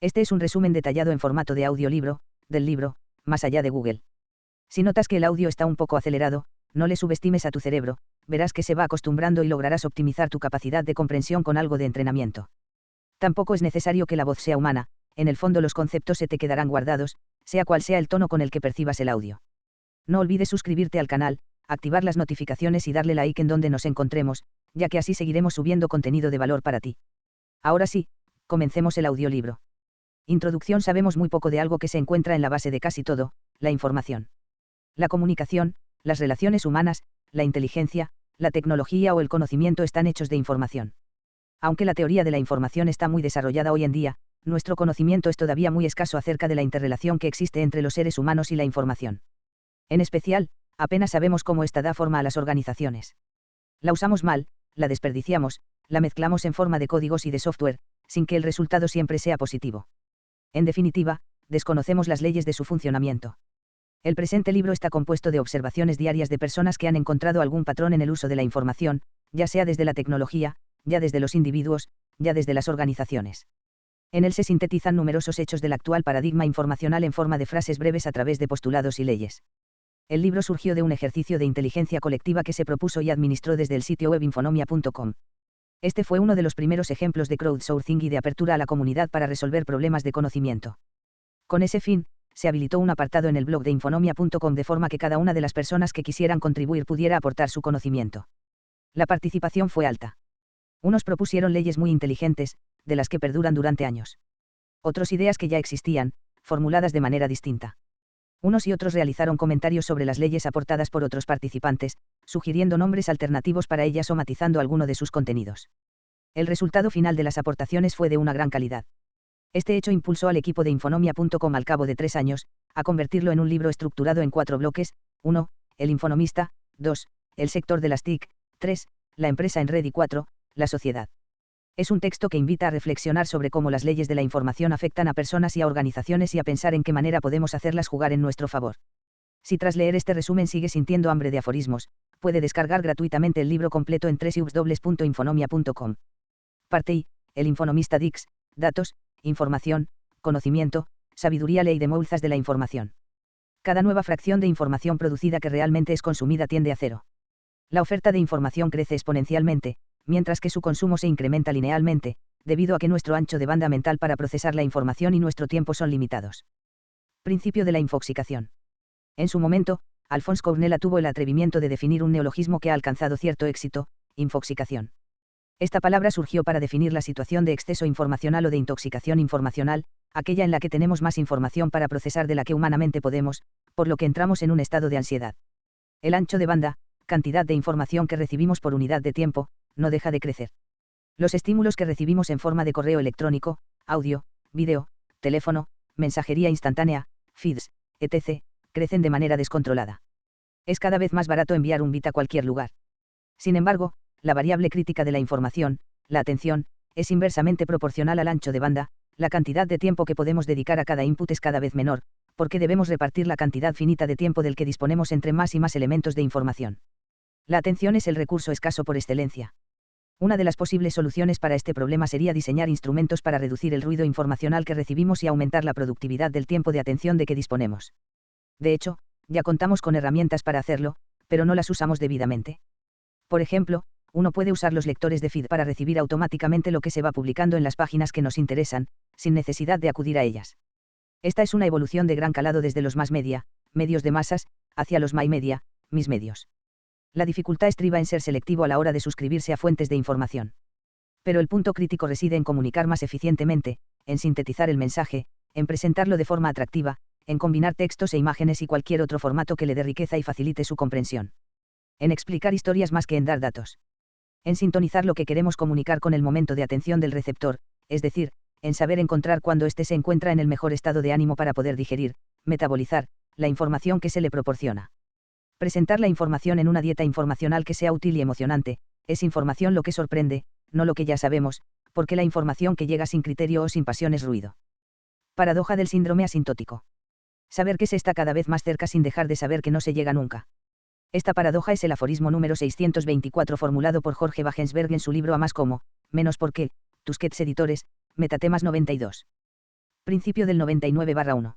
Este es un resumen detallado en formato de audiolibro, del libro, Más allá de Google. Si notas que el audio está un poco acelerado, no le subestimes a tu cerebro, verás que se va acostumbrando y lograrás optimizar tu capacidad de comprensión con algo de entrenamiento. Tampoco es necesario que la voz sea humana, en el fondo los conceptos se te quedarán guardados, sea cual sea el tono con el que percibas el audio. No olvides suscribirte al canal, activar las notificaciones y darle like en donde nos encontremos, ya que así seguiremos subiendo contenido de valor para ti. Ahora sí, comencemos el audiolibro. Introducción. Sabemos muy poco de algo que se encuentra en la base de casi todo, la información. La comunicación, las relaciones humanas, la inteligencia, la tecnología o el conocimiento están hechos de información. Aunque la teoría de la información está muy desarrollada hoy en día, nuestro conocimiento es todavía muy escaso acerca de la interrelación que existe entre los seres humanos y la información. En especial, apenas sabemos cómo esta da forma a las organizaciones. La usamos mal, la desperdiciamos, la mezclamos en forma de códigos y de software, sin que el resultado siempre sea positivo. En definitiva, desconocemos las leyes de su funcionamiento. El presente libro está compuesto de observaciones diarias de personas que han encontrado algún patrón en el uso de la información, ya sea desde la tecnología, ya desde los individuos, ya desde las organizaciones. En él se sintetizan numerosos hechos del actual paradigma informacional en forma de frases breves a través de postulados y leyes. El libro surgió de un ejercicio de inteligencia colectiva que se propuso y administró desde el sitio web infonomia.com. Este fue uno de los primeros ejemplos de crowdsourcing y de apertura a la comunidad para resolver problemas de conocimiento. Con ese fin, se habilitó un apartado en el blog de infonomia.com de forma que cada una de las personas que quisieran contribuir pudiera aportar su conocimiento. La participación fue alta. Unos propusieron leyes muy inteligentes, de las que perduran durante años. Otros ideas que ya existían, formuladas de manera distinta. Unos y otros realizaron comentarios sobre las leyes aportadas por otros participantes, sugiriendo nombres alternativos para ellas o matizando alguno de sus contenidos. El resultado final de las aportaciones fue de una gran calidad. Este hecho impulsó al equipo de infonomia.com al cabo de 3 años, a convertirlo en un libro estructurado en 4 bloques: 1. El infonomista; 2. El sector de las TIC; 3. La empresa en red; y 4. La sociedad. Es un texto que invita a reflexionar sobre cómo las leyes de la información afectan a personas y a organizaciones y a pensar en qué manera podemos hacerlas jugar en nuestro favor. Si tras leer este resumen sigue sintiendo hambre de aforismos, puede descargar gratuitamente el libro completo en www.infonomia.com. Parte I. El infonomista DICS: datos, información, conocimiento, sabiduría. Ley de Moulzas de la información. Cada nueva fracción de información producida que realmente es consumida tiende a cero. La oferta de información crece exponencialmente, mientras que su consumo se incrementa linealmente, debido a que nuestro ancho de banda mental para procesar la información y nuestro tiempo son limitados. Principio de la infoxicación. En su momento, Alphonse Cournella tuvo el atrevimiento de definir un neologismo que ha alcanzado cierto éxito: infoxicación. Esta palabra surgió para definir la situación de exceso informacional o de intoxicación informacional, aquella en la que tenemos más información para procesar de la que humanamente podemos, por lo que entramos en un estado de ansiedad. El ancho de banda, cantidad de información que recibimos por unidad de tiempo, no deja de crecer. Los estímulos que recibimos en forma de correo electrónico, audio, vídeo, teléfono, mensajería instantánea, feeds, etc., crecen de manera descontrolada. Es cada vez más barato enviar un bit a cualquier lugar. Sin embargo, la variable crítica de la información, la atención, es inversamente proporcional al ancho de banda. La cantidad de tiempo que podemos dedicar a cada input es cada vez menor, porque debemos repartir la cantidad finita de tiempo del que disponemos entre más y más elementos de información. La atención es el recurso escaso por excelencia. Una de las posibles soluciones para este problema sería diseñar instrumentos para reducir el ruido informacional que recibimos y aumentar la productividad del tiempo de atención de que disponemos. De hecho, ya contamos con herramientas para hacerlo, pero no las usamos debidamente. Por ejemplo, uno puede usar los lectores de feed para recibir automáticamente lo que se va publicando en las páginas que nos interesan, sin necesidad de acudir a ellas. Esta es una evolución de gran calado desde los mass media, medios de masas, hacia los my media, mis medios. La dificultad estriba en ser selectivo a la hora de suscribirse a fuentes de información. Pero el punto crítico reside en comunicar más eficientemente, en sintetizar el mensaje, en presentarlo de forma atractiva, en combinar textos e imágenes y cualquier otro formato que le dé riqueza y facilite su comprensión. En explicar historias más que en dar datos. En sintonizar lo que queremos comunicar con el momento de atención del receptor, es decir, en saber encontrar cuando éste se encuentra en el mejor estado de ánimo para poder digerir, metabolizar, la información que se le proporciona. Presentar la información en una dieta informacional que sea útil y emocionante, es información lo que sorprende, no lo que ya sabemos, porque la información que llega sin criterio o sin pasión es ruido. Paradoja del síndrome asintótico. Saber que se está cada vez más cerca sin dejar de saber que no se llega nunca. Esta paradoja es el aforismo número 624 formulado por Jorge Wagensberg en su libro A más como, menos por qué, Tusquets Editores, Metatemas 92. Principio del 99/1.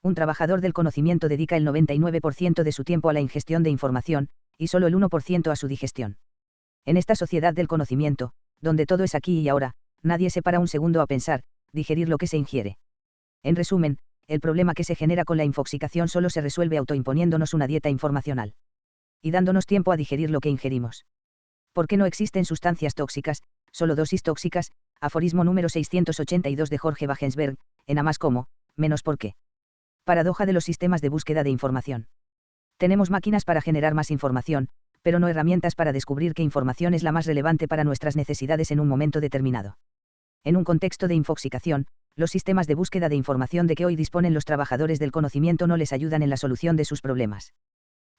Un trabajador del conocimiento dedica el 99% de su tiempo a la ingestión de información, y solo el 1% a su digestión. En esta sociedad del conocimiento, donde todo es aquí y ahora, nadie se para un segundo a pensar, digerir lo que se ingiere. En resumen, el problema que se genera con la infoxicación solo se resuelve autoimponiéndonos una dieta informacional. Y dándonos tiempo a digerir lo que ingerimos. ¿Por qué no existen sustancias tóxicas, solo dosis tóxicas? Aforismo número 682 de Jorge Wagensberg, en A más como, menos por qué. Paradoja de los sistemas de búsqueda de información. Tenemos máquinas para generar más información, pero no herramientas para descubrir qué información es la más relevante para nuestras necesidades en un momento determinado. En un contexto de infoxicación, los sistemas de búsqueda de información de que hoy disponen los trabajadores del conocimiento no les ayudan en la solución de sus problemas.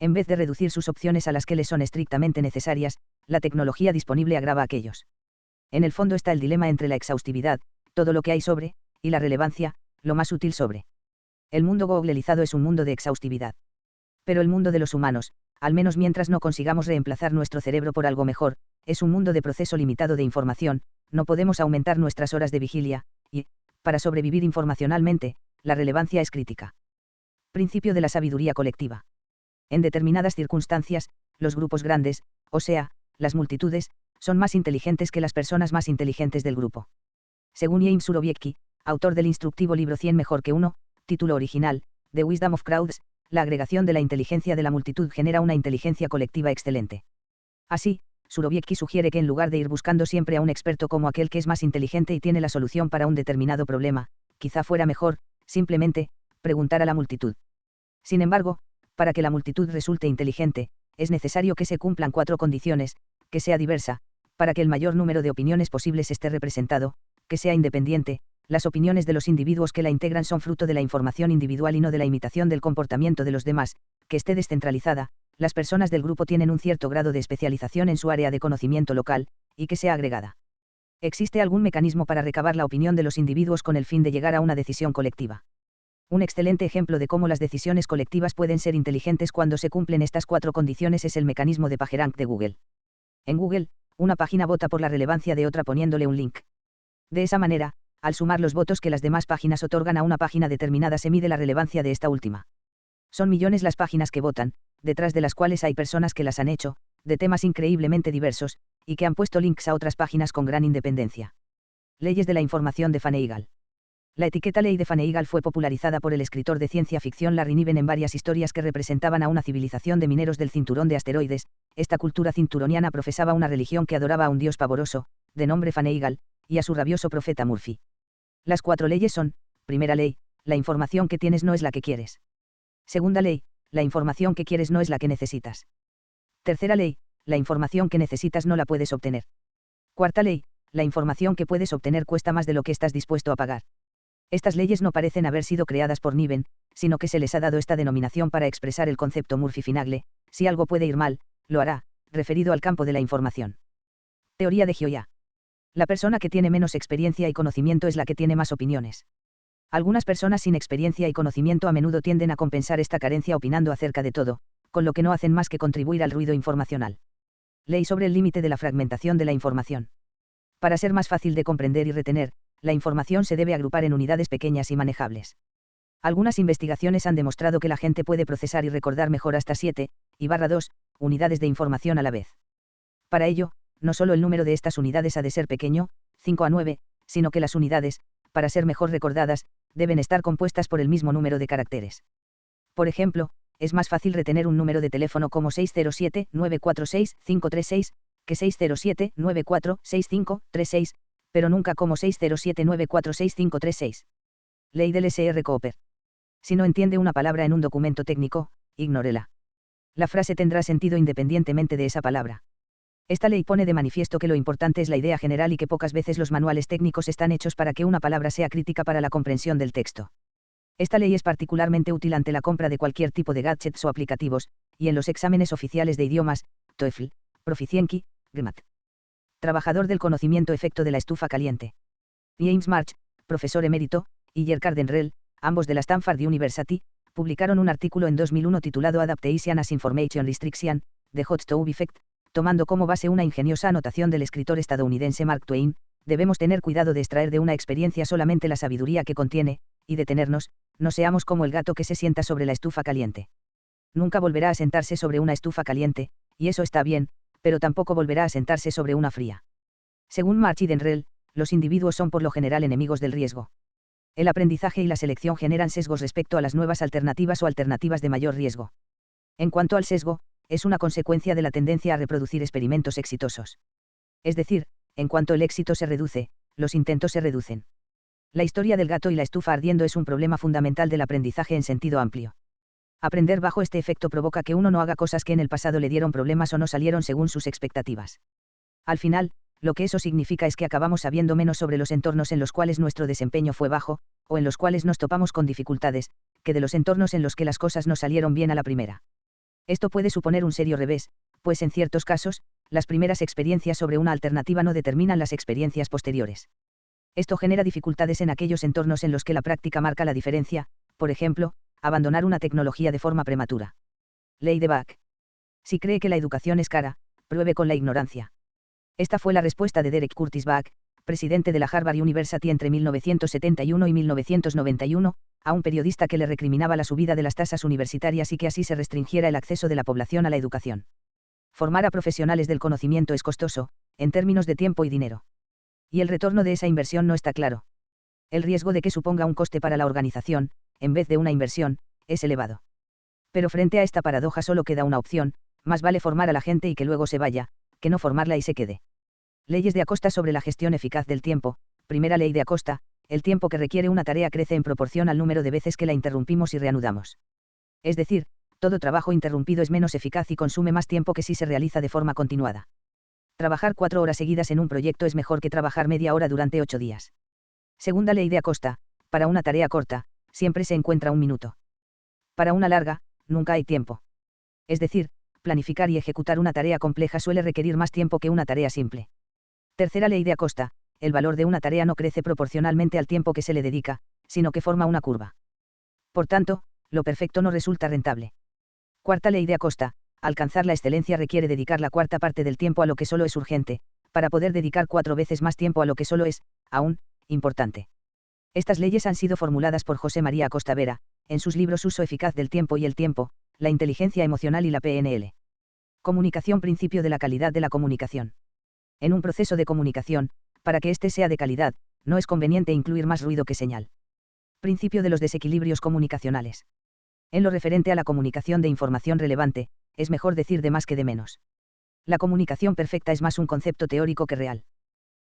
En vez de reducir sus opciones a las que les son estrictamente necesarias, la tecnología disponible agrava aquellos. En el fondo está el dilema entre la exhaustividad, todo lo que hay sobre, y la relevancia, lo más útil sobre. El mundo googlizado es un mundo de exhaustividad. Pero el mundo de los humanos, al menos mientras no consigamos reemplazar nuestro cerebro por algo mejor, es un mundo de proceso limitado de información, no podemos aumentar nuestras horas de vigilia, y, para sobrevivir informacionalmente, la relevancia es crítica. Principio de la sabiduría colectiva. En determinadas circunstancias, los grupos grandes, o sea, las multitudes, son más inteligentes que las personas más inteligentes del grupo. Según James Surowiecki, autor del instructivo libro 100 mejor que uno, título original, The Wisdom of Crowds, la agregación de la inteligencia de la multitud genera una inteligencia colectiva excelente. Así, Surowiecki sugiere que en lugar de ir buscando siempre a un experto como aquel que es más inteligente y tiene la solución para un determinado problema, quizá fuera mejor, simplemente, preguntar a la multitud. Sin embargo, para que la multitud resulte inteligente, es necesario que se cumplan 4 condiciones: que sea diversa, para que el mayor número de opiniones posibles esté representado; que sea independiente, las opiniones de los individuos que la integran son fruto de la información individual y no de la imitación del comportamiento de los demás; que esté descentralizada, las personas del grupo tienen un cierto grado de especialización en su área de conocimiento local; y que sea agregada. ¿Existe algún mecanismo para recabar la opinión de los individuos con el fin de llegar a una decisión colectiva? Un excelente ejemplo de cómo las decisiones colectivas pueden ser inteligentes cuando se cumplen estas 4 condiciones es el mecanismo de PageRank de Google. En Google, una página vota por la relevancia de otra poniéndole un link. De esa manera, al sumar los votos que las demás páginas otorgan a una página determinada se mide la relevancia de esta última. Son millones las páginas que votan, detrás de las cuales hay personas que las han hecho, de temas increíblemente diversos, y que han puesto links a otras páginas con gran independencia. Leyes de la información de Fanegal. La etiqueta ley de Fanegal fue popularizada por el escritor de ciencia ficción Larry Niven en varias historias que representaban a una civilización de mineros del cinturón de asteroides. Esta cultura cinturoniana profesaba una religión que adoraba a un dios pavoroso, de nombre Fanegal, y a su rabioso profeta Murphy. Las 4 leyes son: primera ley, la información que tienes no es la que quieres. Segunda ley, la información que quieres no es la que necesitas. Tercera ley, la información que necesitas no la puedes obtener. Cuarta ley, la información que puedes obtener cuesta más de lo que estás dispuesto a pagar. Estas leyes no parecen haber sido creadas por Niven, sino que se les ha dado esta denominación para expresar el concepto Murphy-Finagle: si algo puede ir mal, lo hará, referido al campo de la información. Teoría de Gioia. La persona que tiene menos experiencia y conocimiento es la que tiene más opiniones. Algunas personas sin experiencia y conocimiento a menudo tienden a compensar esta carencia opinando acerca de todo, con lo que no hacen más que contribuir al ruido informacional. Ley sobre el límite de la fragmentación de la información. Para ser más fácil de comprender y retener, la información se debe agrupar en unidades pequeñas y manejables. Algunas investigaciones han demostrado que la gente puede procesar y recordar mejor hasta 7/2 unidades de información a la vez. Para ello, no solo el número de estas unidades ha de ser pequeño, 5 a 9, sino que las unidades, para ser mejor recordadas, deben estar compuestas por el mismo número de caracteres. Por ejemplo, es más fácil retener un número de teléfono como 607-946-536, que 607-946536, pero nunca como 607-946-536. Ley del S.R. Cooper. Si no entiende una palabra en un documento técnico, ignórela. La frase tendrá sentido independientemente de esa palabra. Esta ley pone de manifiesto que lo importante es la idea general y que pocas veces los manuales técnicos están hechos para que una palabra sea crítica para la comprensión del texto. Esta ley es particularmente útil ante la compra de cualquier tipo de gadgets o aplicativos, y en los exámenes oficiales de idiomas, TOEFL, Proficiency, GMAT. Trabajador del conocimiento efecto de la estufa caliente. James March, profesor emérito, y Ger Cardenrell, ambos de la Stanford University, publicaron un artículo en 2001 titulado Adaptation as Information Restriction, The Hot Stove Effect, tomando como base una ingeniosa anotación del escritor estadounidense Mark Twain, Debemos tener cuidado de extraer de una experiencia solamente la sabiduría que contiene, y detenernos, no seamos como el gato que se sienta sobre la estufa caliente. Nunca volverá a sentarse sobre una estufa caliente, y eso está bien, pero tampoco volverá a sentarse sobre una fría. Según March y Denrell, los individuos son por lo general enemigos del riesgo. El aprendizaje y la selección generan sesgos respecto a las nuevas alternativas o alternativas de mayor riesgo. En cuanto al sesgo, es una consecuencia de la tendencia a reproducir experimentos exitosos. Es decir, en cuanto el éxito se reduce, los intentos se reducen. La historia del gato y la estufa ardiendo es un problema fundamental del aprendizaje en sentido amplio. Aprender bajo este efecto provoca que uno no haga cosas que en el pasado le dieron problemas o no salieron según sus expectativas. Al final, lo que eso significa es que acabamos sabiendo menos sobre los entornos en los cuales nuestro desempeño fue bajo, o en los cuales nos topamos con dificultades, que de los entornos en los que las cosas no salieron bien a la primera. Esto puede suponer un serio revés, pues en ciertos casos, las primeras experiencias sobre una alternativa no determinan las experiencias posteriores. Esto genera dificultades en aquellos entornos en los que la práctica marca la diferencia, por ejemplo, abandonar una tecnología de forma prematura. Ley de Bach. Si cree que la educación es cara, pruebe con la ignorancia. Esta fue la respuesta de Derek Curtis Bach, presidente de la Harvard University entre 1971 y 1991, a un periodista que le recriminaba la subida de las tasas universitarias y que así se restringiera el acceso de la población a la educación. Formar a profesionales del conocimiento es costoso, en términos de tiempo y dinero. Y el retorno de esa inversión no está claro. El riesgo de que suponga un coste para la organización, en vez de una inversión, es elevado. Pero frente a esta paradoja solo queda una opción: más vale formar a la gente y que luego se vaya, que no formarla y se quede. Leyes de Acosta sobre la gestión eficaz del tiempo. Primera ley de Acosta: el tiempo que requiere una tarea crece en proporción al número de veces que la interrumpimos y reanudamos. Es decir, todo trabajo interrumpido es menos eficaz y consume más tiempo que si se realiza de forma continuada. Trabajar 4 horas seguidas en un proyecto es mejor que trabajar media hora durante 8 días. Segunda ley de Acosta: para una tarea corta, siempre se encuentra un minuto. Para una larga, nunca hay tiempo. Es decir, planificar y ejecutar una tarea compleja suele requerir más tiempo que una tarea simple. Tercera ley de Acosta: el valor de una tarea no crece proporcionalmente al tiempo que se le dedica, sino que forma una curva. Por tanto, lo perfecto no resulta rentable. Cuarta ley de Acosta: alcanzar la excelencia requiere dedicar la cuarta parte del tiempo a lo que solo es urgente, para poder dedicar 4 veces más tiempo a lo que solo es, aún, importante. Estas leyes han sido formuladas por José María Acosta Vera, en sus libros Uso eficaz del tiempo y el tiempo, la inteligencia emocional y la PNL. Comunicación: principio de la calidad de la comunicación. En un proceso de comunicación, para que éste sea de calidad, no es conveniente incluir más ruido que señal. Principio de los desequilibrios comunicacionales. En lo referente a la comunicación de información relevante, es mejor decir de más que de menos. La comunicación perfecta es más un concepto teórico que real.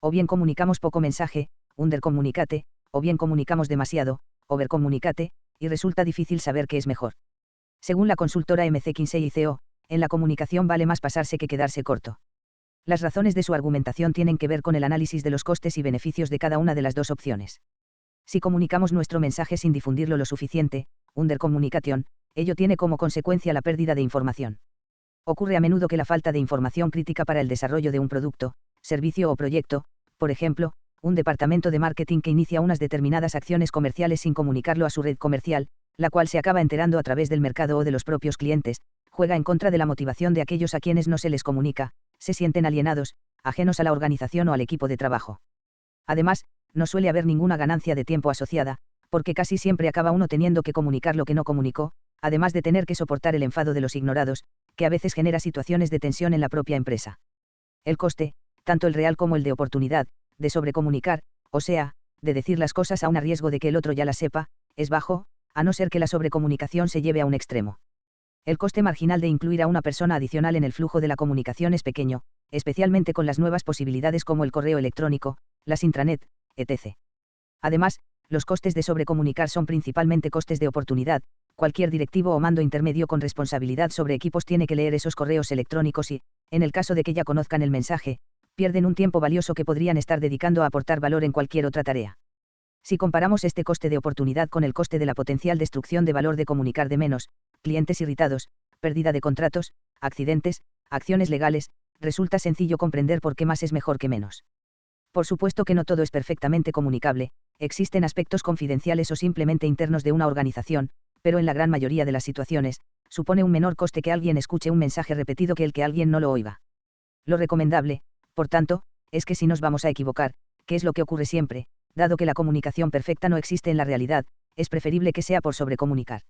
O bien comunicamos poco mensaje, undercommunicate, o bien comunicamos demasiado, overcommunicate, y resulta difícil saber qué es mejor. Según la consultora MC-Kinsey y CO, en la comunicación vale más pasarse que quedarse corto. Las razones de su argumentación tienen que ver con el análisis de los costes y beneficios de cada una de las dos opciones. Si comunicamos nuestro mensaje sin difundirlo lo suficiente, undercommunication, ello tiene como consecuencia la pérdida de información. Ocurre a menudo que la falta de información crítica para el desarrollo de un producto, servicio o proyecto, por ejemplo, un departamento de marketing que inicia unas determinadas acciones comerciales sin comunicarlo a su red comercial, la cual se acaba enterando a través del mercado o de los propios clientes, juega en contra de la motivación de aquellos a quienes no se les comunica, se sienten alienados, ajenos a la organización o al equipo de trabajo. Además, no suele haber ninguna ganancia de tiempo asociada, porque casi siempre acaba uno teniendo que comunicar lo que no comunicó, además de tener que soportar el enfado de los ignorados, que a veces genera situaciones de tensión en la propia empresa. El coste, tanto el real como el de oportunidad, de sobrecomunicar, o sea, de decir las cosas aún a riesgo de que el otro ya las sepa, es bajo, a no ser que la sobrecomunicación se lleve a un extremo. El coste marginal de incluir a una persona adicional en el flujo de la comunicación es pequeño, especialmente con las nuevas posibilidades como el correo electrónico, las intranet, etc. Además, los costes de sobrecomunicar son principalmente costes de oportunidad. Cualquier directivo o mando intermedio con responsabilidad sobre equipos tiene que leer esos correos electrónicos y, en el caso de que ya conozcan el mensaje, pierden un tiempo valioso que podrían estar dedicando a aportar valor en cualquier otra tarea. Si comparamos este coste de oportunidad con el coste de la potencial destrucción de valor de comunicar de menos, clientes irritados, pérdida de contratos, accidentes, acciones legales, resulta sencillo comprender por qué más es mejor que menos. Por supuesto que no todo es perfectamente comunicable, existen aspectos confidenciales o simplemente internos de una organización, pero en la gran mayoría de las situaciones, supone un menor coste que alguien escuche un mensaje repetido que el que alguien no lo oiga. Lo recomendable, por tanto, es que si nos vamos a equivocar, que es lo que ocurre siempre, dado que la comunicación perfecta no existe en la realidad, es preferible que sea por sobrecomunicar.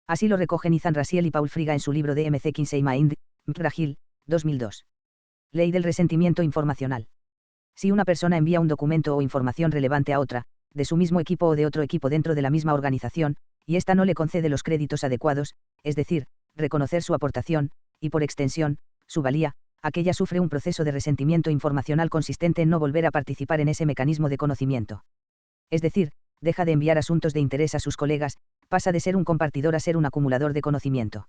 Así lo recogen Ethan Raziel y Paul Friga en su libro DMC Kinsey Mind, McGraw-Hill, 2002. Ley del resentimiento informacional. Si una persona envía un documento o información relevante a otra, de su mismo equipo o de otro equipo dentro de la misma organización, y ésta no le concede los créditos adecuados, es decir, reconocer su aportación, y por extensión, su valía, aquella sufre un proceso de resentimiento informacional consistente en no volver a participar en ese mecanismo de conocimiento. Es decir, deja de enviar asuntos de interés a sus colegas, pasa de ser un compartidor a ser un acumulador de conocimiento.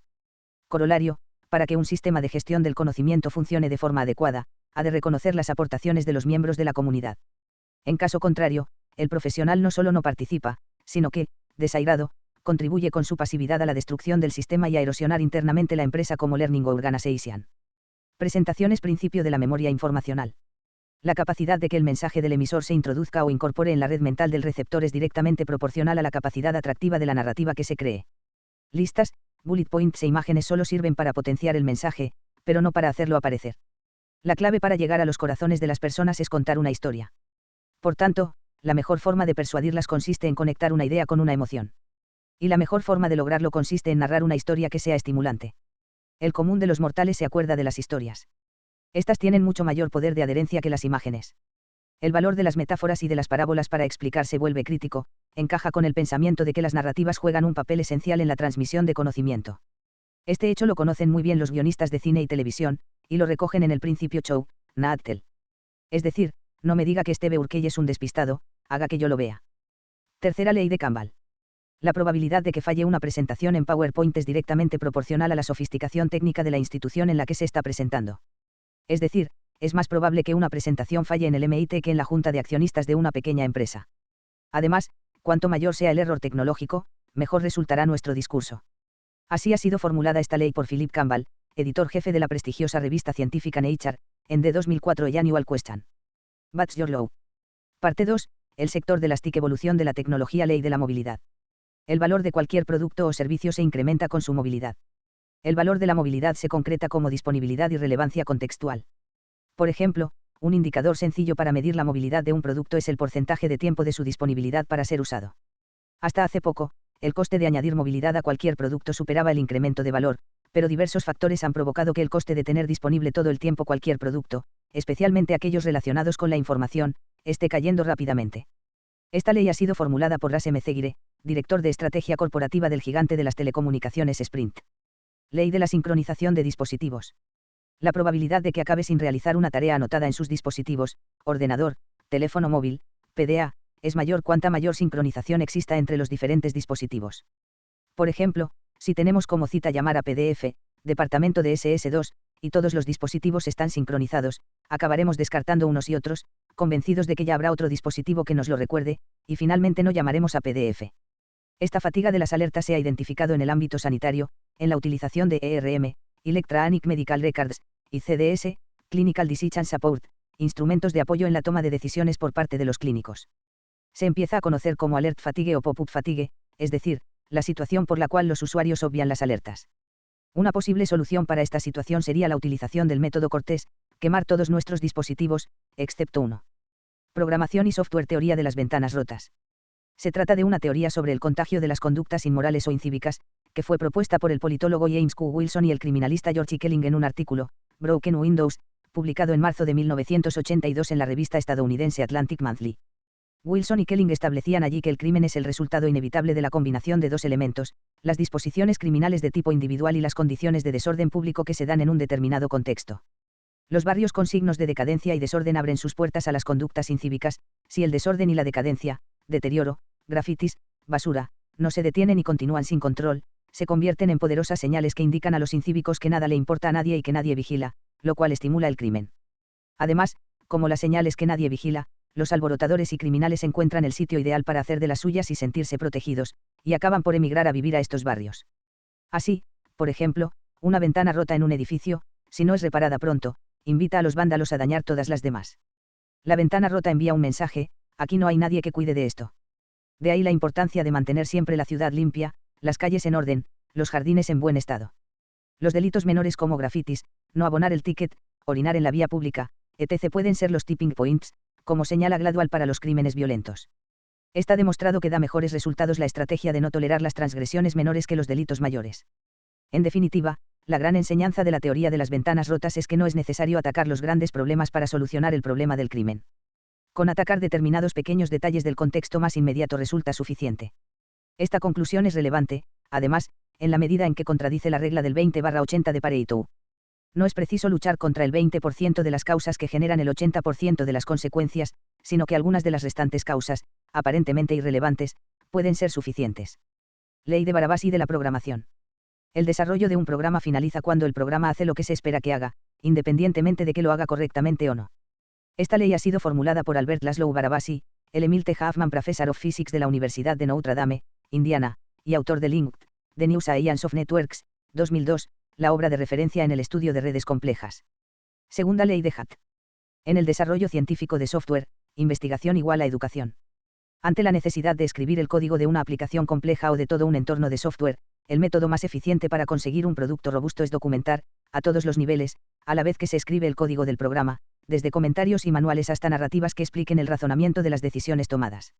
Corolario, para que un sistema de gestión del conocimiento funcione de forma adecuada, ha de reconocer las aportaciones de los miembros de la comunidad. En caso contrario, el profesional no solo no participa, sino que, desairado, contribuye con su pasividad a la destrucción del sistema y a erosionar internamente la empresa como Learning Organization. Presentaciones. Principio de la memoria informacional. La capacidad de que el mensaje del emisor se introduzca o incorpore en la red mental del receptor es directamente proporcional a la capacidad atractiva de la narrativa que se cree. Listas, bullet points e imágenes solo sirven para potenciar el mensaje, pero no para hacerlo aparecer. La clave para llegar a los corazones de las personas es contar una historia. Por tanto, la mejor forma de persuadirlas consiste en conectar una idea con una emoción. Y la mejor forma de lograrlo consiste en narrar una historia que sea estimulante. El común de los mortales se acuerda de las historias. Estas tienen mucho mayor poder de adherencia que las imágenes. El valor de las metáforas y de las parábolas para explicar se vuelve crítico, encaja con el pensamiento de que las narrativas juegan un papel esencial en la transmisión de conocimiento. Este hecho lo conocen muy bien los guionistas de cine y televisión, y lo recogen en el principio show, not tell. Es decir, no me diga que Steve Urkel es un despistado, haga que yo lo vea. Tercera ley de Campbell. La probabilidad de que falle una presentación en PowerPoint es directamente proporcional a la sofisticación técnica de la institución en la que se está presentando. Es decir, es más probable que una presentación falle en el MIT que en la junta de accionistas de una pequeña empresa. Además, cuanto mayor sea el error tecnológico, mejor resultará nuestro discurso. Así ha sido formulada esta ley por Philip Campbell, editor jefe de la prestigiosa revista científica Nature, en The 2004 Annual Question. What's your law? Parte 2. El sector de la TIC. Evolución de la tecnología. Ley de la movilidad. El valor de cualquier producto o servicio se incrementa con su movilidad. El valor de la movilidad se concreta como disponibilidad y relevancia contextual. Por ejemplo, un indicador sencillo para medir la movilidad de un producto es el porcentaje de tiempo de su disponibilidad para ser usado. Hasta hace poco, el coste de añadir movilidad a cualquier producto superaba el incremento de valor, pero diversos factores han provocado que el coste de tener disponible todo el tiempo cualquier producto, especialmente aquellos relacionados con la información, esté cayendo rápidamente. Esta ley ha sido formulada por Ras M. Zegire, director de estrategia corporativa del gigante de las telecomunicaciones Sprint. Ley de la sincronización de dispositivos. La probabilidad de que acabe sin realizar una tarea anotada en sus dispositivos, ordenador, teléfono móvil, PDA, es mayor cuanta mayor sincronización exista entre los diferentes dispositivos. Por ejemplo, si tenemos como cita llamar a PDF, departamento de SS2, y todos los dispositivos están sincronizados, acabaremos descartando unos y otros, convencidos de que ya habrá otro dispositivo que nos lo recuerde, y finalmente no llamaremos a PDF. Esta fatiga de las alertas se ha identificado en el ámbito sanitario, en la utilización de ERM, Electronic Medical Records, y CDS, Clinical Decision Support, instrumentos de apoyo en la toma de decisiones por parte de los clínicos. Se empieza a conocer como alert fatigue o pop-up fatigue, es decir, la situación por la cual los usuarios obvian las alertas. Una posible solución para esta situación sería la utilización del método Cortés, quemar todos nuestros dispositivos, excepto uno. Programación y software. Teoría de las ventanas rotas. Se trata de una teoría sobre el contagio de las conductas inmorales o incívicas, que fue propuesta por el politólogo James Q. Wilson y el criminalista George Kelling en un artículo, Broken Windows, publicado en marzo de 1982 en la revista estadounidense Atlantic Monthly. Wilson y Kelling establecían allí que el crimen es el resultado inevitable de la combinación de dos elementos, las disposiciones criminales de tipo individual y las condiciones de desorden público que se dan en un determinado contexto. Los barrios con signos de decadencia y desorden abren sus puertas a las conductas incívicas, si el desorden y la decadencia, deterioro, grafitis, basura, no se detienen y continúan sin control, se convierten en poderosas señales que indican a los incívicos que nada le importa a nadie y que nadie vigila, lo cual estimula el crimen. Además, como la señal es que nadie vigila, los alborotadores y criminales encuentran el sitio ideal para hacer de las suyas y sentirse protegidos, y acaban por emigrar a vivir a estos barrios. Así, por ejemplo, una ventana rota en un edificio, si no es reparada pronto, invita a los vándalos a dañar todas las demás. La ventana rota envía un mensaje: aquí no hay nadie que cuide de esto. De ahí la importancia de mantener siempre la ciudad limpia, las calles en orden, los jardines en buen estado. Los delitos menores como grafitis, no abonar el ticket, orinar en la vía pública, etc. pueden ser los tipping points, como señala Gladwell para los crímenes violentos. Está demostrado que da mejores resultados la estrategia de no tolerar las transgresiones menores que los delitos mayores. En definitiva, la gran enseñanza de la teoría de las ventanas rotas es que no es necesario atacar los grandes problemas para solucionar el problema del crimen. Con atacar determinados pequeños detalles del contexto más inmediato resulta suficiente. Esta conclusión es relevante, además, en la medida en que contradice la regla del 20/80 de Pareto. No es preciso luchar contra el 20% de las causas que generan el 80% de las consecuencias, sino que algunas de las restantes causas, aparentemente irrelevantes, pueden ser suficientes. Ley de Barabás y de la programación. El desarrollo de un programa finaliza cuando el programa hace lo que se espera que haga, independientemente de que lo haga correctamente o no. Esta ley ha sido formulada por Albert Laszlo Barabasi, el Emil T. Huffman Professor of Physics de la Universidad de Notre Dame, Indiana, y autor de Linked, The New Science of Networks, 2002, la obra de referencia en el estudio de redes complejas. Segunda ley de Hatt. En el desarrollo científico de software, investigación igual a educación. Ante la necesidad de escribir el código de una aplicación compleja o de todo un entorno de software, el método más eficiente para conseguir un producto robusto es documentar, a todos los niveles, a la vez que se escribe el código del programa, desde comentarios y manuales hasta narrativas que expliquen el razonamiento de las decisiones tomadas.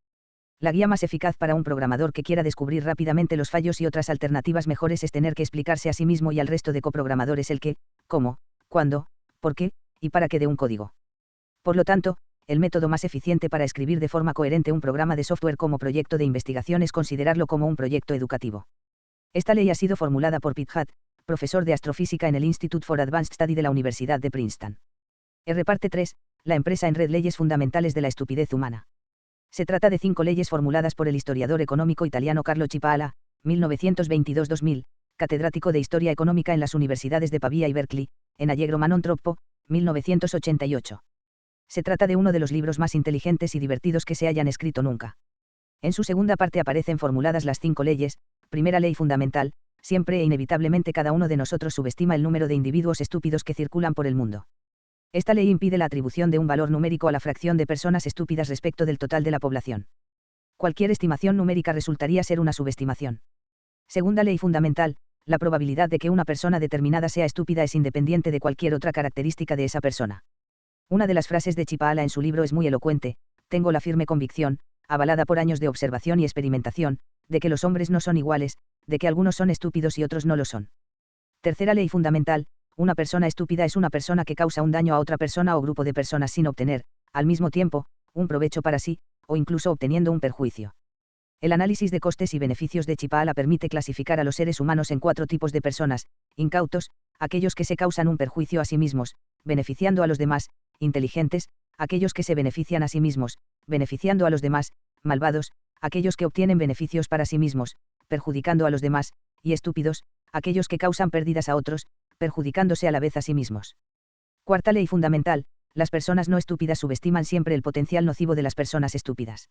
La guía más eficaz para un programador que quiera descubrir rápidamente los fallos y otras alternativas mejores es tener que explicarse a sí mismo y al resto de coprogramadores el qué, cómo, cuándo, por qué, y para qué de un código. Por lo tanto, el método más eficiente para escribir de forma coherente un programa de software como proyecto de investigación es considerarlo como un proyecto educativo. Esta ley ha sido formulada por Pete Hutt, profesor de astrofísica en el Institute for Advanced Study de la Universidad de Princeton. Parte 3, la empresa en red leyes fundamentales de la estupidez humana. Se trata de 5 leyes formuladas por el historiador económico italiano Carlo Cipolla, 1922-2000, catedrático de Historia Económica en las universidades de Pavía y Berkeley, en Allegro Manon Troppo, 1988. Se trata de uno de los libros más inteligentes y divertidos que se hayan escrito nunca. En su segunda parte aparecen formuladas las 5 leyes. Primera ley fundamental: siempre e inevitablemente cada uno de nosotros subestima el número de individuos estúpidos que circulan por el mundo. Esta ley impide la atribución de un valor numérico a la fracción de personas estúpidas respecto del total de la población. Cualquier estimación numérica resultaría ser una subestimación. Segunda ley fundamental: la probabilidad de que una persona determinada sea estúpida es independiente de cualquier otra característica de esa persona. Una de las frases de Cipolla en su libro es muy elocuente: tengo la firme convicción, avalada por años de observación y experimentación, de que los hombres no son iguales, de que algunos son estúpidos y otros no lo son. Tercera ley fundamental: una persona estúpida es una persona que causa un daño a otra persona o grupo de personas sin obtener, al mismo tiempo, un provecho para sí, o incluso obteniendo un perjuicio. El análisis de costes y beneficios de Cipolla permite clasificar a los seres humanos en 4 tipos de personas: incautos, aquellos que se causan un perjuicio a sí mismos, beneficiando a los demás; inteligentes, aquellos que se benefician a sí mismos, beneficiando a los demás; malvados, aquellos que obtienen beneficios para sí mismos, perjudicando a los demás; y estúpidos, aquellos que causan pérdidas a otros, perjudicándose a la vez a sí mismos. Cuarta ley fundamental: las personas no estúpidas subestiman siempre el potencial nocivo de las personas estúpidas.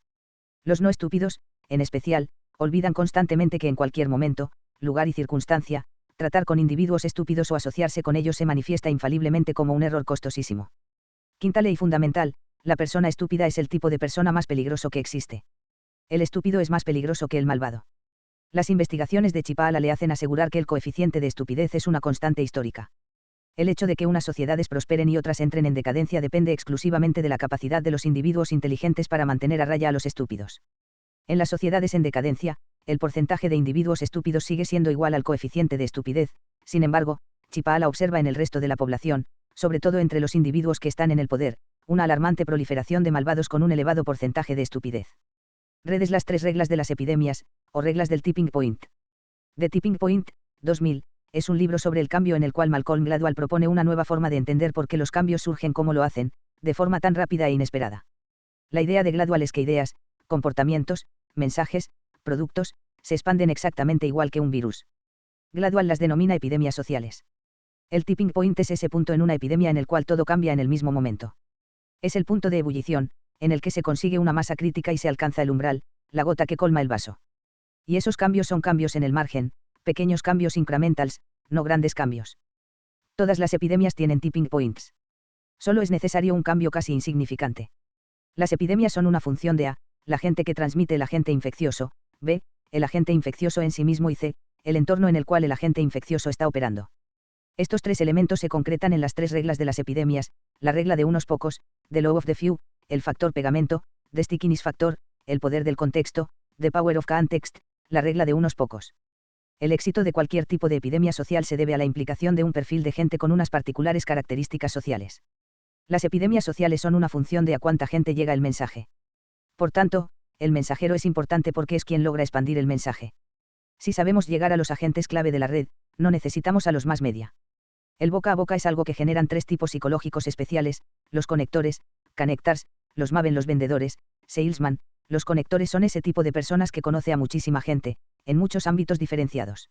Los no estúpidos, en especial, olvidan constantemente que en cualquier momento, lugar y circunstancia, tratar con individuos estúpidos o asociarse con ellos se manifiesta infaliblemente como un error costosísimo. Quinta ley fundamental: la persona estúpida es el tipo de persona más peligroso que existe. El estúpido es más peligroso que el malvado. Las investigaciones de Cipolla le hacen asegurar que el coeficiente de estupidez es una constante histórica. El hecho de que unas sociedades prosperen y otras entren en decadencia depende exclusivamente de la capacidad de los individuos inteligentes para mantener a raya a los estúpidos. En las sociedades en decadencia, el porcentaje de individuos estúpidos sigue siendo igual al coeficiente de estupidez. Sin embargo, Cipolla observa en el resto de la población, sobre todo entre los individuos que están en el poder, una alarmante proliferación de malvados con un elevado porcentaje de estupidez. Redes: las 3 reglas de las epidemias, o reglas del Tipping Point. The Tipping Point, 2000, es un libro sobre el cambio en el cual Malcolm Gladwell propone una nueva forma de entender por qué los cambios surgen como lo hacen, de forma tan rápida e inesperada. La idea de Gladwell es que ideas, comportamientos, mensajes, productos, se expanden exactamente igual que un virus. Gladwell las denomina epidemias sociales. El tipping point es ese punto en una epidemia en el cual todo cambia en el mismo momento. Es el punto de ebullición, en el que se consigue una masa crítica y se alcanza el umbral, la gota que colma el vaso. Y esos cambios son cambios en el margen, pequeños cambios incrementals, no grandes cambios. Todas las epidemias tienen tipping points. Solo es necesario un cambio casi insignificante. Las epidemias son una función de A, la agente que transmite el agente infeccioso; B, el agente infeccioso en sí mismo; y C, el entorno en el cual el agente infeccioso está operando. Estos 3 elementos se concretan en las 3 reglas de las epidemias: la regla de unos pocos, the law of the few, el factor pegamento, The Stickiness Factor, el poder del contexto, The Power of Context, la regla de unos pocos. El éxito de cualquier tipo de epidemia social se debe a la implicación de un perfil de gente con unas particulares características sociales. Las epidemias sociales son una función de a cuánta gente llega el mensaje. Por tanto, el mensajero es importante porque es quien logra expandir el mensaje. Si sabemos llegar a los agentes clave de la red, no necesitamos a los más media. El boca a boca es algo que generan tres tipos psicológicos especiales: los conectores, connectors, los Maven, los vendedores, salesman. Los conectores son ese tipo de personas que conoce a muchísima gente, en muchos ámbitos diferenciados.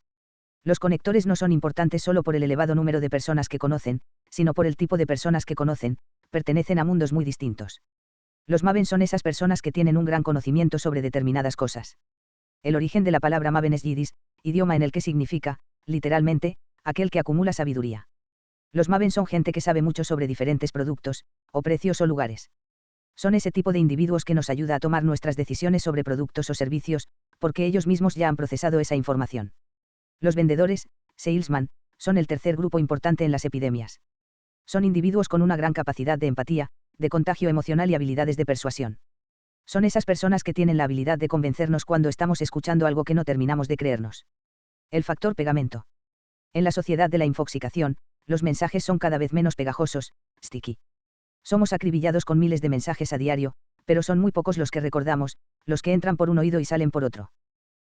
Los conectores no son importantes solo por el elevado número de personas que conocen, sino por el tipo de personas que conocen, pertenecen a mundos muy distintos. Los Maven son esas personas que tienen un gran conocimiento sobre determinadas cosas. El origen de la palabra Maven es yiddish, idioma en el que significa, literalmente, aquel que acumula sabiduría. Los Maven son gente que sabe mucho sobre diferentes productos, o precios o lugares. Son ese tipo de individuos que nos ayuda a tomar nuestras decisiones sobre productos o servicios, porque ellos mismos ya han procesado esa información. Los vendedores, salesman, son el tercer grupo importante en las epidemias. Son individuos con una gran capacidad de empatía, de contagio emocional y habilidades de persuasión. Son esas personas que tienen la habilidad de convencernos cuando estamos escuchando algo que no terminamos de creernos. El factor pegamento. En la sociedad de la infoxicación, los mensajes son cada vez menos pegajosos, sticky. Somos acribillados con miles de mensajes a diario, pero son muy pocos los que recordamos, los que entran por un oído y salen por otro.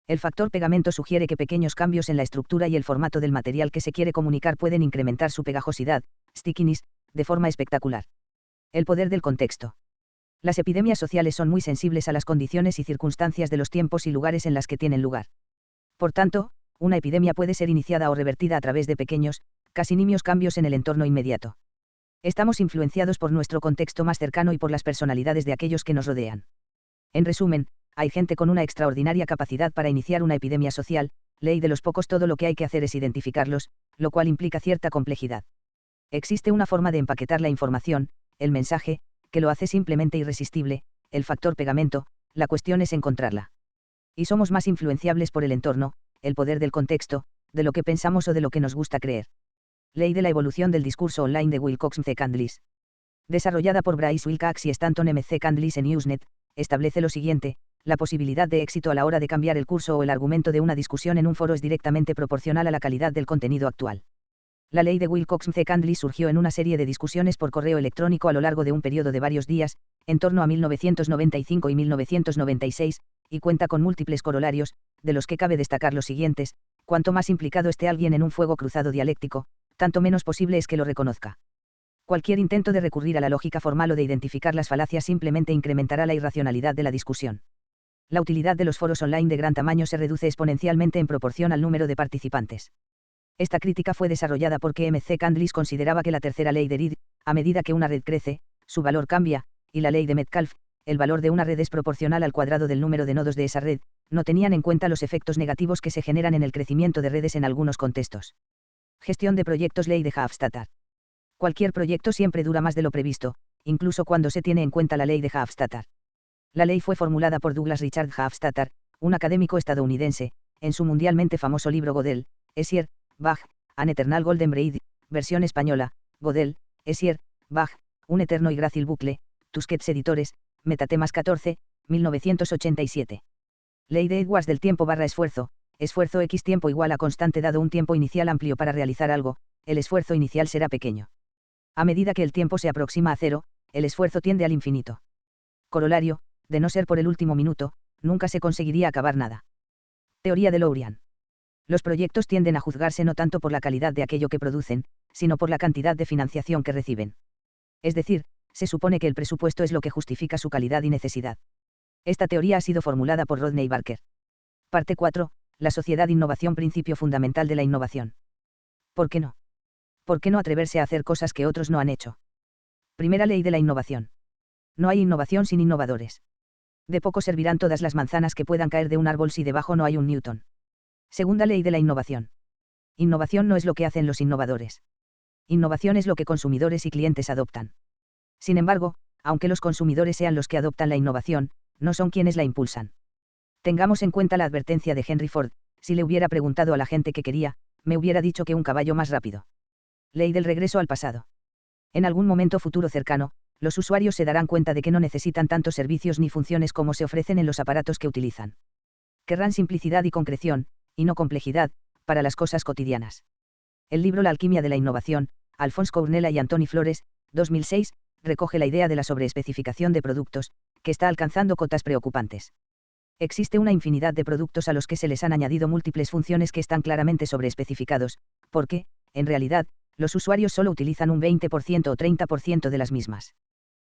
El factor pegamento sugiere que pequeños cambios en la estructura y el formato del material que se quiere comunicar pueden incrementar su pegajosidad, stickiness, de forma espectacular. El poder del contexto. Las epidemias sociales son muy sensibles a las condiciones y circunstancias de los tiempos y lugares en las que tienen lugar. Por tanto, una epidemia puede ser iniciada o revertida a través de pequeños, casi nimios cambios en el entorno inmediato. Estamos influenciados por nuestro contexto más cercano y por las personalidades de aquellos que nos rodean. En resumen, hay gente con una extraordinaria capacidad para iniciar una epidemia social, ley de los pocos. Todo lo que hay que hacer es identificarlos, lo cual implica cierta complejidad. Existe una forma de empaquetar la información, el mensaje, que lo hace simplemente irresistible, el factor pegamento, la cuestión es encontrarla. Y somos más influenciables por el entorno, el poder del contexto, de lo que pensamos o de lo que nos gusta creer. Ley de la evolución del discurso online de Wilcox M. C. Candlish. Desarrollada por Bryce Wilcox y Stanton M. C. Candlish en Usenet, establece lo siguiente: la posibilidad de éxito a la hora de cambiar el curso o el argumento de una discusión en un foro es directamente proporcional a la calidad del contenido actual. La ley de Wilcox M. C. Candlish surgió en una serie de discusiones por correo electrónico a lo largo de un periodo de varios días, en torno a 1995 y 1996, y cuenta con múltiples corolarios, de los que cabe destacar los siguientes: cuanto más implicado esté alguien en un fuego cruzado dialéctico, tanto menos posible es que lo reconozca. Cualquier intento de recurrir a la lógica formal o de identificar las falacias simplemente incrementará la irracionalidad de la discusión. La utilidad de los foros online de gran tamaño se reduce exponencialmente en proporción al número de participantes. Esta crítica fue desarrollada porque M. C. Candlish consideraba que la tercera ley de Reed, a medida que una red crece, su valor cambia, y la ley de Metcalfe, el valor de una red es proporcional al cuadrado del número de nodos de esa red, no tenían en cuenta los efectos negativos que se generan en el crecimiento de redes en algunos contextos. Gestión de proyectos. Ley de Hofstadter. Cualquier proyecto siempre dura más de lo previsto, incluso cuando se tiene en cuenta la ley de Hofstadter. La ley fue formulada por Douglas Richard Hofstadter, un académico estadounidense, en su mundialmente famoso libro Gödel, Essier, Bach, An Eternal Golden Braid, versión española, Gödel, Essier, Bach, un eterno y grácil bucle, Tusquets Editores, Metatemas 14, 1987. Ley de Edwards del tiempo / esfuerzo. Esfuerzo x tiempo igual a constante. Dado un tiempo inicial amplio para realizar algo, el esfuerzo inicial será pequeño. A medida que el tiempo se aproxima a cero, el esfuerzo tiende al infinito. Corolario: de no ser por el último minuto, nunca se conseguiría acabar nada. Teoría de Lourian. Los proyectos tienden a juzgarse no tanto por la calidad de aquello que producen, sino por la cantidad de financiación que reciben. Es decir, se supone que el presupuesto es lo que justifica su calidad y necesidad. Esta teoría ha sido formulada por Rodney Barker. Parte 4. La sociedad. Innovación. Principio fundamental de la innovación. ¿Por qué no? ¿Por qué no atreverse a hacer cosas que otros no han hecho? Primera ley de la innovación. No hay innovación sin innovadores. De poco servirán todas las manzanas que puedan caer de un árbol si debajo no hay un Newton. Segunda ley de la innovación. Innovación no es lo que hacen los innovadores. Innovación es lo que consumidores y clientes adoptan. Sin embargo, aunque los consumidores sean los que adoptan la innovación, no son quienes la impulsan. Tengamos en cuenta la advertencia de Henry Ford: si le hubiera preguntado a la gente qué quería, me hubiera dicho que un caballo más rápido. Ley del regreso al pasado. En algún momento futuro cercano, Los usuarios se darán cuenta de que no necesitan tantos servicios ni funciones como se ofrecen en los aparatos que utilizan. Querrán simplicidad y concreción, y no complejidad, para las cosas cotidianas. El libro La alquimia de la innovación, Alphonse Cournella y Antoni Flores, 2006, recoge la idea de la sobreespecificación de productos, que está alcanzando cotas preocupantes. Existe una infinidad de productos a los que se les han añadido múltiples funciones que están claramente sobreespecificados, porque, en realidad, los usuarios solo utilizan un 20% o 30% de las mismas.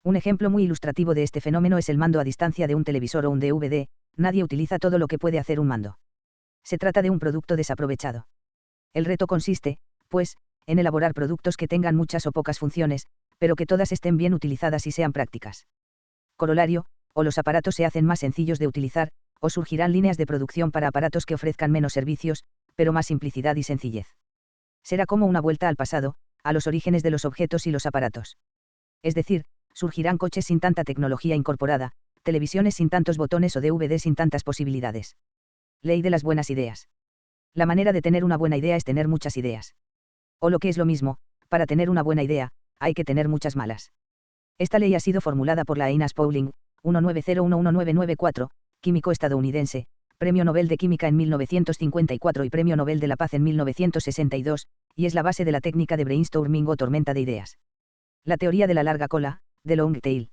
Un ejemplo muy ilustrativo de este fenómeno es el mando a distancia de un televisor o un DVD. Nadie utiliza todo lo que puede hacer un mando. Se trata de un producto desaprovechado. El reto consiste, pues, en elaborar productos que tengan muchas o pocas funciones, pero que todas estén bien utilizadas y sean prácticas. Corolario, o los aparatos se hacen más sencillos de utilizar, o surgirán líneas de producción para aparatos que ofrezcan menos servicios, pero más simplicidad y sencillez. Será como una vuelta al pasado, a los orígenes de los objetos y los aparatos. Es decir, surgirán coches sin tanta tecnología incorporada, televisiones sin tantos botones o DVD sin tantas posibilidades. Ley de las buenas ideas. La manera de tener una buena idea es tener muchas ideas. O lo que es lo mismo, para tener una buena idea, hay que tener muchas malas. Esta ley ha sido formulada por Linus Pauling, 1901-1994, químico estadounidense, Premio Nobel de Química en 1954 y Premio Nobel de la Paz en 1962, y es la base de la técnica de brainstorming o tormenta de ideas. La teoría de la larga cola, de long tail.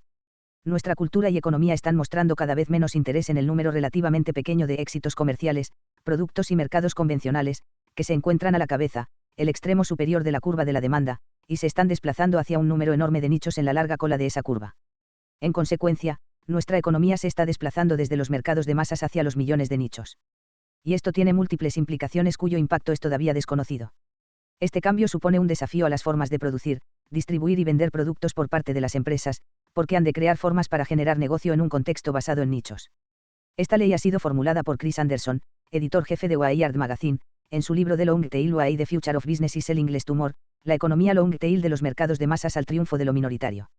Nuestra cultura y economía están mostrando cada vez menos interés en el número relativamente pequeño de éxitos comerciales, productos y mercados convencionales, que se encuentran a la cabeza, el extremo superior de la curva de la demanda, y se están desplazando hacia un número enorme de nichos en la larga cola de esa curva. En consecuencia, nuestra economía se está desplazando desde los mercados de masas hacia los millones de nichos. Y esto tiene múltiples implicaciones cuyo impacto es todavía desconocido. Este cambio supone un desafío a las formas de producir, distribuir y vender productos por parte de las empresas, porque han de crear formas para generar negocio en un contexto basado en nichos. Esta ley ha sido formulada por Chris Anderson, editor jefe de Wired Magazine, en su libro The Long Tail Why the Future of Business is Selling Less to More, la economía long tail de los mercados de masas al triunfo de lo minoritario.